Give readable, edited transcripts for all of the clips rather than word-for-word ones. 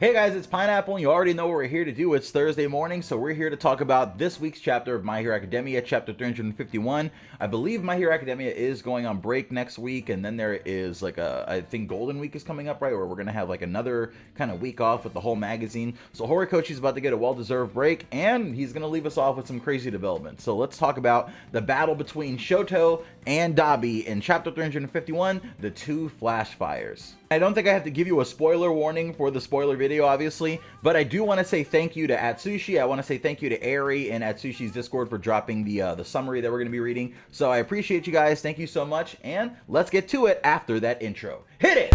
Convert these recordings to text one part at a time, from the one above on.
Hey guys, it's Pineapple, and you already know what we're here to do. It's Thursday morning, so we're here to talk about this week's chapter of My Hero Academia, chapter 351. I believe My Hero Academia is going on break next week, and then there is I think Golden Week is coming up, right? Where we're going to have like another kind of week off with the whole magazine. So Horikoshi's about to get a well-deserved break, and he's going to leave us off with some crazy development. So let's talk about the battle between Shoto and Dabi in chapter 351, the two flash fires. I don't think I have to give you a spoiler warning for the spoiler video, obviously, but I do want to say thank you to Atsushi. I want to say thank you to Eri and Atsushi's Discord for dropping the summary that we're going to be reading. So I appreciate you guys. Thank you so much, and let's get to it after that intro. Hit it!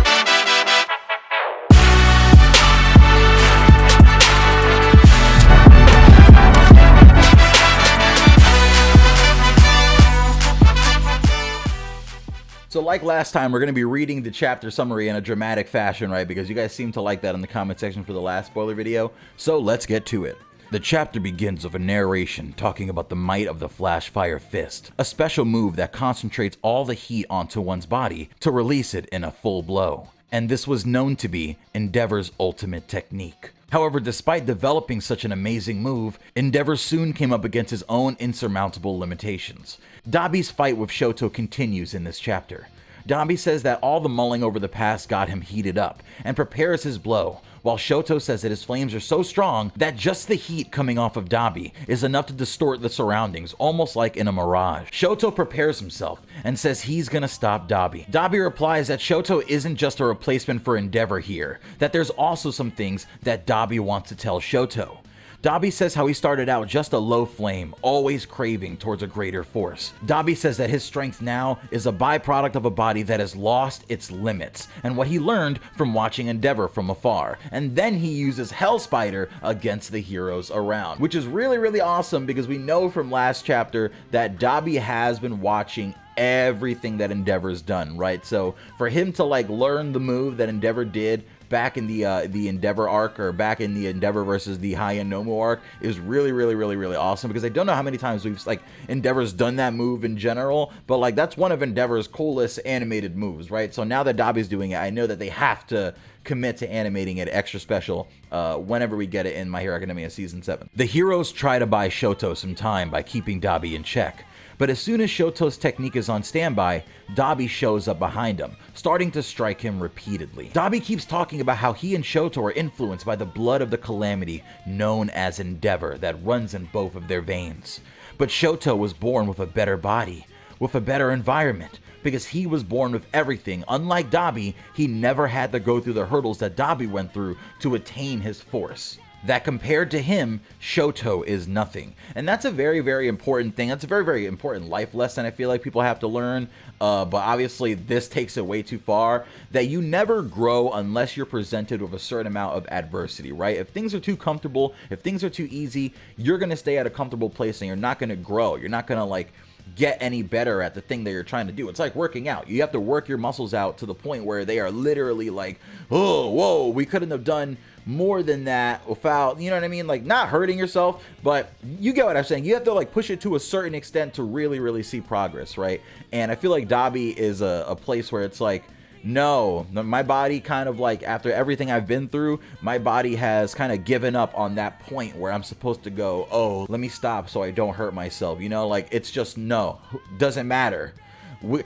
So like last time, we're going to be reading the chapter summary in a dramatic fashion, right? Because you guys seem to like that in the comment section for the last spoiler video. So let's get to it. The chapter begins with a narration talking about the might of the Flash Fire Fist, a special move that concentrates all the heat onto one's body to release it in a full blow. And this was known to be Endeavor's ultimate technique. However, despite developing such an amazing move, Endeavor soon came up against his own insurmountable limitations. Dabi's fight with Shoto continues in this chapter. Dabi says that all the mulling over the past got him heated up and prepares his blow, while Shoto says that his flames are so strong that just the heat coming off of Dabi is enough to distort the surroundings, almost like in a mirage. Shoto prepares himself and says he's gonna stop Dabi. Dabi replies that Shoto isn't just a replacement for Endeavor here, that there's also some things that Dabi wants to tell Shoto. Dabi says how he started out just a low flame, always craving towards a greater force. Dabi says that his strength now is a byproduct of a body that has lost its limits, and what he learned from watching Endeavor from afar. And then he uses Hell Spider against the heroes around, which is really awesome because we know from last chapter that Dabi has been watching everything that Endeavor's done, right? So for him to like learn the move that Endeavor did back in the Endeavor arc, or back in the Endeavor versus the High-End Nomu arc, is really awesome, because I don't know how many times we've Endeavor's done that move in general, but like that's one of Endeavor's coolest animated moves, right? So now that Dabi's doing it, I know that they have to commit to animating it extra special whenever we get it in My Hero Academia Season 7. The heroes try to buy Shoto some time by keeping Dabi in check. But as soon as Shoto's technique is on standby, Dabi shows up behind him, starting to strike him repeatedly. Dabi keeps talking about how he and Shoto are influenced by the blood of the calamity known as Endeavor that runs in both of their veins. But Shoto was born with a better body, with a better environment, because he was born with everything. Unlike Dabi, he never had to go through the hurdles that Dabi went through to attain his force. That compared to him, Shoto is nothing. And that's a very important thing. That's a very important life lesson I feel like people have to learn. But obviously this takes it way too far. That you never grow unless you're presented with a certain amount of adversity, right? If things are too comfortable, if things are too easy, you're going to stay at a comfortable place and you're not going to grow. You're not going to like get any better at the thing that you're trying to do. It's like working out. You have to work your muscles out to the point where they are literally like, oh, whoa, we couldn't have done more than that without, you know what I mean? Like not hurting yourself, but you get what I'm saying. You have to like push it to a certain extent to really see progress, right? And I feel like Dabi is a place where it's like, no, my body kind of like, after everything I've been through, my body has kind of given up on that point where I'm supposed to go, oh, let me stop so I don't hurt myself. You know, like it's just, no, doesn't matter.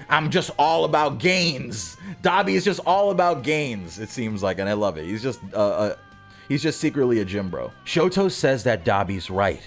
I'm just all about gains. Dabi is just all about gains, it seems like, and I love it. He's just secretly a gym bro. Shoto says that Dabi's right.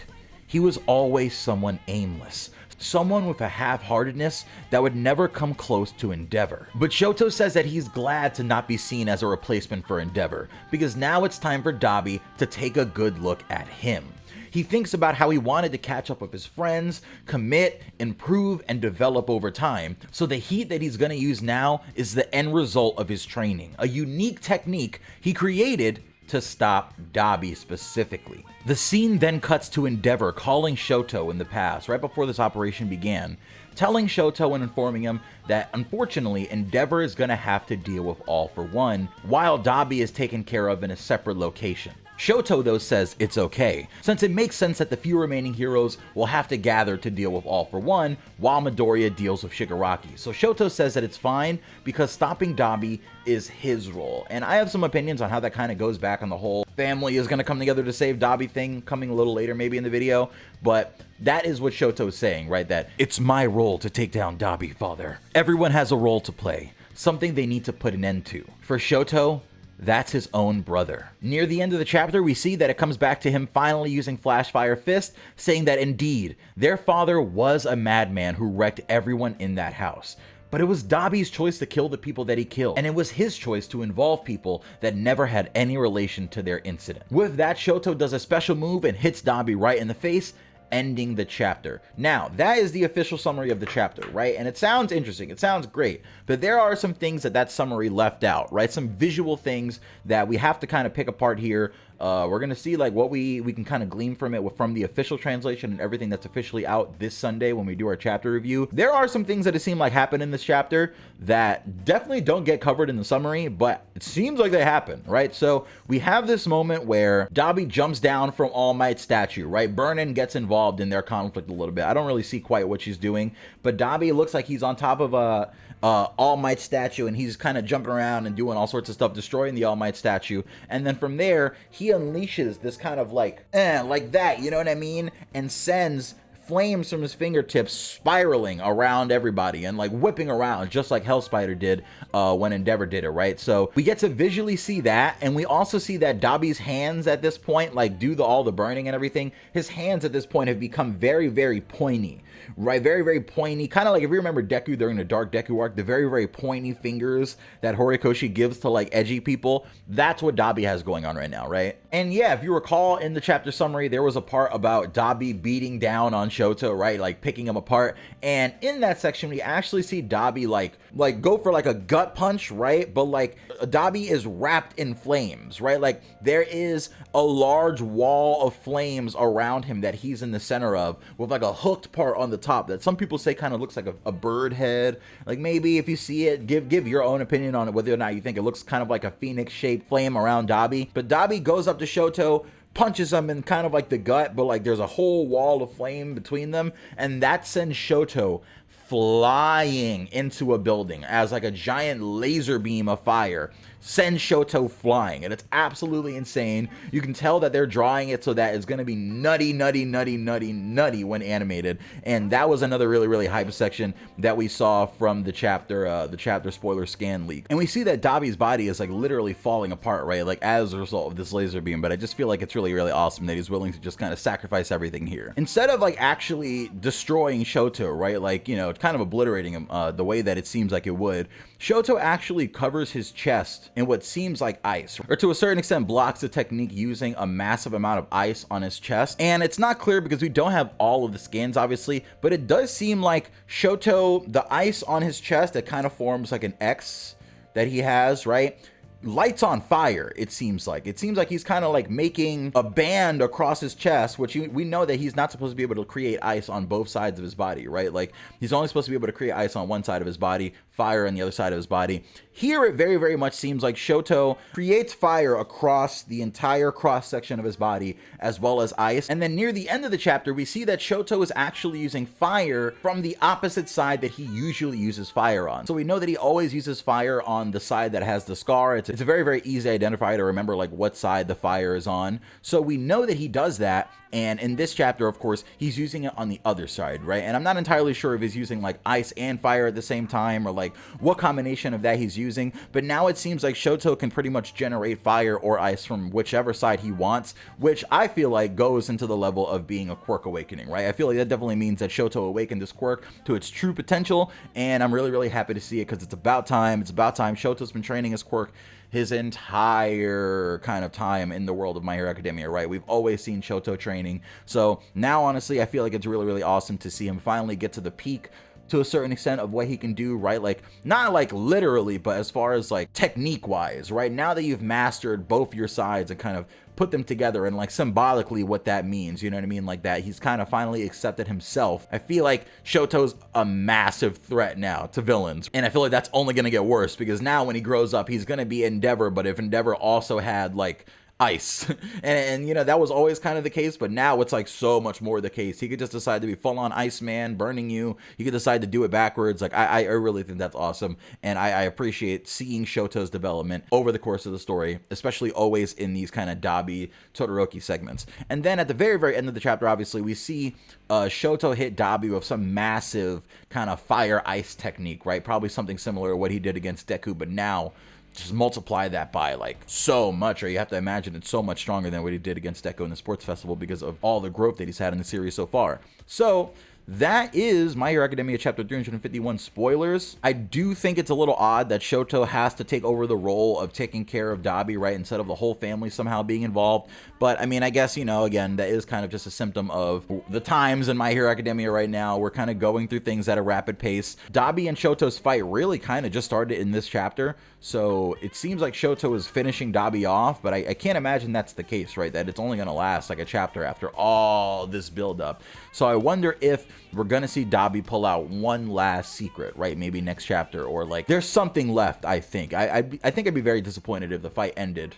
He was always someone aimless. Someone with a half-heartedness that would never come close to Endeavor. But Shoto says that he's glad to not be seen as a replacement for Endeavor, because now it's time for Dabi to take a good look at him. He thinks about how he wanted to catch up with his friends, commit, improve, and develop over time. So the heat that he's gonna use now is the end result of his training, a unique technique he created to stop Dabi specifically. The scene then cuts to Endeavor calling Shoto in the past, right before this operation began, telling Shoto and informing him that unfortunately Endeavor is gonna have to deal with All for One, while Dabi is taken care of in a separate location. Shoto though says it's okay, since it makes sense that the few remaining heroes will have to gather to deal with All for One, while Midoriya deals with Shigaraki. So Shoto says that it's fine because stopping Dabi is his role. And I have some opinions on how that kind of goes back on the whole family is going to come together to save Dabi thing coming a little later maybe in the video, but that is what Shoto is saying, right? That it's my role to take down Dabi, father. Everyone has a role to play, something they need to put an end to. For Shoto, that's his own brother. Near the end of the chapter, we see that it comes back to him finally using Flashfire Fist, saying that indeed, their father was a madman who wrecked everyone in that house. But it was Dabi's choice to kill the people that he killed, and it was his choice to involve people that never had any relation to their incident. With that, Shoto does a special move and hits Dabi right in the face, ending the chapter. Now, that is the official summary of the chapter, right? And it sounds interesting, it sounds great, but there are some things that summary left out, right? Some visual things that we have to kind of pick apart here. We're gonna see like what we can kind of glean from it from the official translation and everything that's officially out this Sunday when we do our chapter review. There are some things that it seem like happen in this chapter that definitely don't get covered in the summary, but it seems like they happen, right? So we have this moment where Dabi jumps down from All Might's statue, right? Burnin gets involved in their conflict a little bit. I don't really see quite what she's doing, but Dabi looks like he's on top of a All Might statue, and he's kind of jumping around and doing all sorts of stuff, destroying the All Might statue. And then from there, he unleashes this kind of like that, you know what I mean? And sends flames from his fingertips spiraling around everybody and like whipping around just like Hellspider did when Endeavor did it, right? So we get to visually see that, and we also see that Dabi's hands at this point like do all the burning and everything. His hands at this point have become very, very pointy, right? Very, very pointy, kind of like if you remember Deku during the Dark Deku arc, the very, very pointy fingers that Horikoshi gives to like edgy people. That's what Dabi has going on right now, right? And yeah, if you recall in the chapter summary, there was a part about Dabi beating down on Shoto, right? Like picking him apart. And in that section, we actually see Dabi like go for like a gut punch, right? But like Dabi is wrapped in flames, right? Like there is a large wall of flames around him that he's in the center of, with like a hooked part on the top that some people say kind of looks like a bird head. Like maybe if you see it, give your own opinion on it, whether or not you think it looks kind of like a phoenix shaped flame around Dabi. But Dabi goes up to Shoto, punches him in kind of like the gut, but like there's a whole wall of flame between them, and that sends Shoto flying into a building as like a giant laser beam of fire sends Shoto flying, and it's absolutely insane. You can tell that they're drawing it so that it's going to be nutty when animated, and that was another really, really hype section that we saw from the chapter spoiler scan leak. And we see that Dabi's body is like literally falling apart, right? Like as a result of this laser beam, but I just feel like it's really, really awesome that he's willing to just kind of sacrifice everything here. Instead of like actually destroying Shoto, right? Like, you know, kind of obliterating him the way that it seems like it would, Shoto actually covers his chest in what seems like ice, or to a certain extent blocks the technique using a massive amount of ice on his chest. And it's not clear because we don't have all of the scans obviously, but it does seem like Shoto, the ice on his chest that kind of forms like an X that he has, right, lights on fire. It seems like he's kind of like making a band across his chest, which we know that he's not supposed to be able to create ice on both sides of his body, right? Like he's only supposed to be able to create ice on one side of his body, fire on the other side of his body. Here it very, very much seems like Shoto creates fire across the entire cross section of his body as well as ice. And then near the end of the chapter, we see that Shoto is actually using fire from the opposite side that he usually uses fire on. So we know that he always uses fire on the side that has the scar. It's a very, very easy identifier to remember like what side the fire is on. So we know that he does that. And in this chapter, of course, he's using it on the other side, right? And I'm not entirely sure if he's using like ice and fire at the same time, or like what combination of that he's using. But now it seems like Shoto can pretty much generate fire or ice from whichever side he wants, which I feel like goes into the level of being a quirk awakening, right? I feel like that definitely means that Shoto awakened this quirk to its true potential. And I'm really, really happy to see it because it's about time. It's about time. Shoto's been training his quirk his entire kind of time in the world of My Hero Academia, right? We've always seen Shoto training. So now, honestly, I feel like it's really, really awesome to see him finally get to the peak to a certain extent of what he can do, right? Like, not like literally, but as far as like technique wise, right? Now that you've mastered both your sides and kind of put them together and like symbolically what that means, you know what I mean? Like that he's kind of finally accepted himself. I feel like Shoto's a massive threat now to villains, and I feel like that's only going to get worse because now when he grows up, he's going to be Endeavor, but if Endeavor also had like ice. And you know, that was always kind of the case, but now it's like so much more the case. He could just decide to be full on Iceman, burning you. He could decide to do it backwards. Like, I really think that's awesome. And I appreciate seeing Shoto's development over the course of the story, especially always in these kind of Dabi Todoroki segments. And then at the very, very end of the chapter, obviously, we see Shoto hit Dabi with some massive kind of fire ice technique, right? Probably something similar to what he did against Deku, but now just multiply that by like so much, or you have to imagine it's so much stronger than what he did against Deku in the sports festival because of all the growth that he's had in the series so far. So that is My Hero Academia chapter 351 spoilers. I do think it's a little odd that Shoto has to take over the role of taking care of Dabi, right, instead of the whole family somehow being involved. But I mean, I guess, you know, again, that is kind of just a symptom of the times in My Hero Academia right now. We're kind of going through things at a rapid pace. Dabi and Shoto's fight really kind of just started in this chapter, so it seems like Shoto is finishing Dabi off, but I can't imagine that's the case, right? That it's only going to last like a chapter after all this buildup. So I wonder if we're going to see Dabi pull out one last secret, right? Maybe next chapter, or like there's something left, I think. I think I'd be very disappointed if the fight ended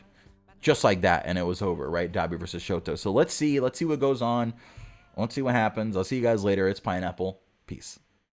just like that and it was over, right? Dabi versus Shoto. So let's see what goes on. Let's see what happens. I'll see you guys later. It's Pineapple. Peace.